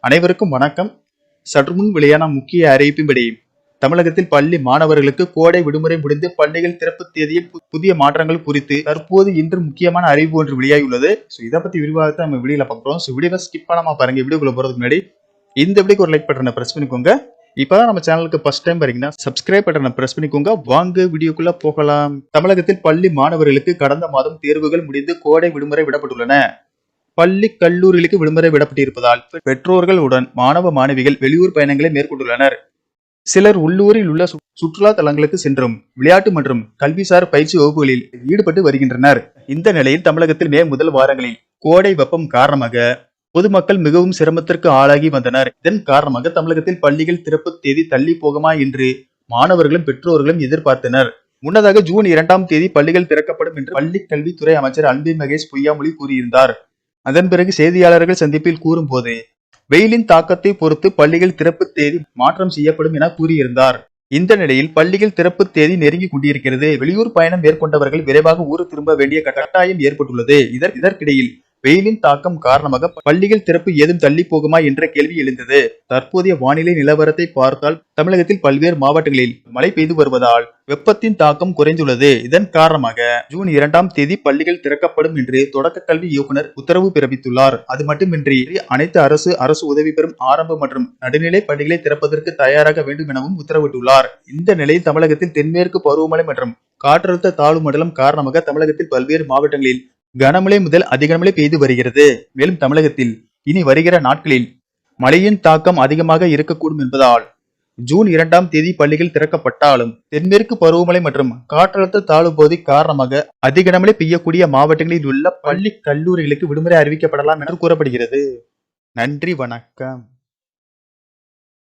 அனைவருக்கும் வணக்கம். சற்று முன் வெளியான முக்கிய அறிவிப்பின்படி தமிழகத்தில் பள்ளி மாணவர்களுக்கு கோடை விடுமுறை முடிந்து பள்ளிகள் திறப்பு தேதியில் புதிய மாற்றங்கள் குறித்து தற்போது இன்று முக்கியமான அறிவிப்பு ஒன்று வெளியாகியுள்ளது. இதை பத்தி விரிவாக நம்ம வீடியோல பார்க்கிறோம். வீடியோவை ஸ்கிப் பண்ணாம பாருங்க. வீடியோக்குள்ள போறதுக்கு முன்னாடி இந்த வீடியோக்கு ஒரு லைக் பட்டனை பிரஸ் பண்ணிக்கோங்க. இப்பதான் நம்ம சேனலுக்கு ஃபர்ஸ்ட் டைம் வரீங்கன்னா சப்ஸ்கிரைப் பட்டனை பிரஸ் பண்ணிக்கோங்க. வாங்க வீடியோக்குள்ள போகலாம். தமிழகத்தில் பள்ளி மாணவர்களுக்கு கடந்த மாதம் தேர்வுகள் முடிந்து கோடை விடுமுறை விடப்பட்டுள்ளன. பள்ளி கல்லூரிகளுக்கு விடுமுறை விடப்பட்டிருப்பதால் பெற்றோர்களுடன் மாணவ மாணவிகள் வெளியூர் பயணங்களை மேற்கொண்டுள்ளனர். சிலர் உள்ளூரில் உள்ள சுற்றுலா தலங்களுக்கு சென்றும் விளையாட்டு மற்றும் கல்விசார் பயிற்சி வகுப்புகளில் ஈடுபட்டு வருகின்றனர். இந்த நிலையில் தமிழகத்தில் மே முதல் வாரங்களில் கோடை வெப்பம் காரணமாக பொதுமக்கள் மிகவும் சிரமத்திற்கு ஆளாகி வந்தனர். இதன் காரணமாக தமிழகத்தில் பள்ளிகள் திறப்பு தேதி தள்ளி போகுமா என்று மாணவர்களும் பெற்றோர்களும் எதிர்பார்த்தனர். முன்னதாக ஜூன் 2ஆம் தேதி பள்ளிகள் திறக்கப்படும் என்று பள்ளி கல்வித்துறை அமைச்சர் அன்பில் மகேஷ் பொய்யாமொழி கூறியிருந்தார். அதன் பிறகு செய்தியாளர்கள் சந்திப்பில் கூறும்போது வெயிலின் தாக்கத்தை பொறுத்து பள்ளிகள் திறப்பு தேதி மாற்றம் செய்யப்படும் என கூறியிருந்தார். இந்த நிலையில் பள்ளிகள் திறப்பு தேதி நெருங்கி கொண்டிருக்கிறது. வெளியூர் பயணம் மேற்கொண்டவர்கள் விரைவாக ஊர் திரும்ப வேண்டிய கட்டாயம் ஏற்பட்டுள்ளது. இதற்கிடையில் வெயிலின் தாக்கம் காரணமாக பள்ளிகள் திறப்பு ஏதும் தள்ளி போகுமா என்ற கேள்வி எழுந்தது. தற்போதைய வானிலை நிலவரத்தை பார்த்தால் தமிழகத்தில் பல்வேறு மாவட்டங்களில் மழை பெய்து வருவதால் வெப்பத்தின் தாக்கம் குறைந்துள்ளது. இதன் காரணமாக ஜூன் 2ஆம் தேதி பள்ளிகள் திறக்கப்படும் என்று தொடக்க கல்வி இயக்குனர் உத்தரவு பிறப்பித்துள்ளார். அது மட்டுமின்றி அனைத்து அரசு உதவி பெறும் ஆரம்ப மற்றும் நடுநிலை பள்ளிகளை திறப்பதற்கு தயாராக வேண்டும் எனவும் உத்தரவிட்டுள்ளார். இந்த நிலையில் தமிழகத்தில் தென்மேற்கு பருவமழை மற்றும் காற்றழுத்த தாழ்வு மண்டலம் காரணமாக தமிழகத்தில் பல்வேறு மாவட்டங்களில் கனமழை முதல் அதிகமழை பெய்து வருகிறது. மேலும் தமிழகத்தில் இனி வருகிற நாட்களில் மழையின் தாக்கம் அதிகமாக இருக்கக்கூடும் என்பதால் ஜூன் 2ஆம் தேதி பள்ளிகள் திறக்கப்பட்டாலும் தென்மேற்கு பருவமழை மற்றும் காற்றழுத்த தாழ்வு பகுதி காரணமாக அதிக கனமழை பெய்யக்கூடிய மாவட்டங்களில் உள்ள பள்ளி கல்லூரிகளுக்கு விடுமுறை அறிவிக்கப்படலாம் என கூறப்படுகிறது. நன்றி, வணக்கம்.